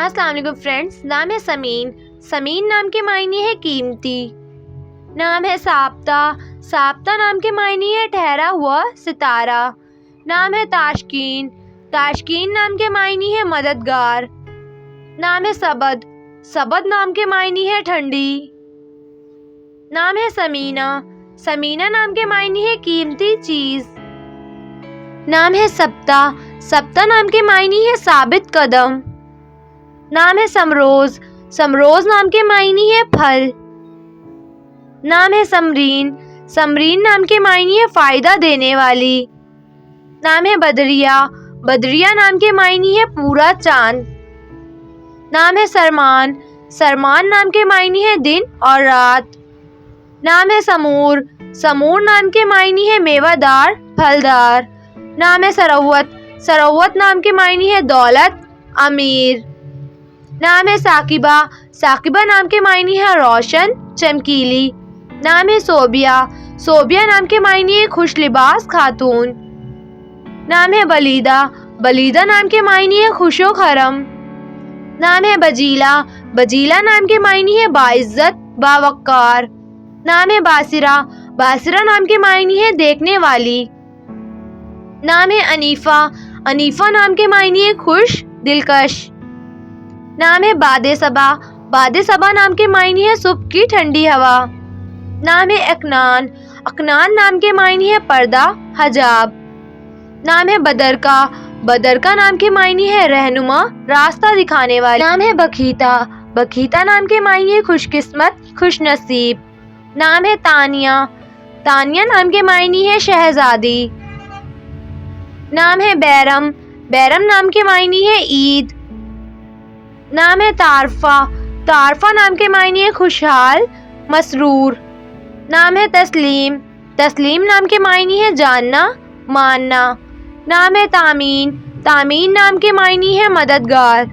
السلام علیکم فرینڈز، نام ہے سمین۔ سمین نام کے معنی ہے قیمتی۔ نام ہے سابطہ۔ سابطہ نام کے معنی ہے ٹھہرا ہوا ستارہ۔ نام ہے تاشکین۔ تاشکین نام کے معنی ہے مددگار۔ نام ہے سبد۔ سبد نام کے معنی ہے ٹھنڈی۔ نام ہے سمینہ۔ سمینہ نام کے معنی ہے قیمتی چیز۔ نام ہے سبتہ۔ سبتہ نام کے معنی ہے ثابت قدم۔ نام ہے سمروز۔ سمروز نام کے معنی ہے پھل۔ نام ہے سمرین۔ سمرین نام کے معنی ہے فائدہ دینے والی۔ نام ہے بدریہ۔ بدریہ نام کے معنی ہے پورا چاند۔ نام ہے سرمان۔ سرمان نام کے معنی ہے دن اور رات۔ نام ہے سمور۔ سمور نام کے معنی ہے میوہ دار، پھلدار۔ نام ہے سروت۔ سروت نام کے معنی ہے دولت، امیر۔ نام ہے ثاقبہ۔ ثاقبہ نام کے معنی ہے روشن، چمکیلی۔ نام ہے صوبیہ۔ صوبیہ نام کے معنی ہے خوش لباس خاتون۔ نام ہے بلیدہ۔ بلیدہ نام کے معنی ہے خوش و خرم۔ نام ہے بجیلہ۔ بجیلہ نام کے معنی ہے باعزت، باوقار۔ نام ہے باسرہ۔ باسرہ نام کے معنی ہے دیکھنے والی۔ نام ہے انیفہ۔ انیفہ نام کے معنی ہے خوش، دلکش۔ نام ہے باد صبا۔ باد صبا نام کے معنی ہے صبح کی ٹھنڈی ہوا۔ نام ہے اکنان۔ اکنان نام کے معنی ہے پردہ، حجاب۔ نام ہے بدرکا۔ بدرکا نام کے معنی ہے رہنما، راستہ دکھانے والی۔ نام ہے بکھیتا۔ بکھیتا نام کے معنی ہے خوش قسمت، خوش نصیب۔ نام ہے تانیہ۔ تانیہ نام کے معنی ہے شہزادی۔ نام ہے بیرم۔ بیرم نام کے معنی ہے عید۔ نام ہے تعرفہ۔ تعرفہ نام کے معنی ہے خوشحال، مسرور۔ نام ہے تسلیم۔ تسلیم نام کے معنی ہے جاننا، ماننا۔ نام ہے تامین۔ تامین نام کے معنی ہے مددگار۔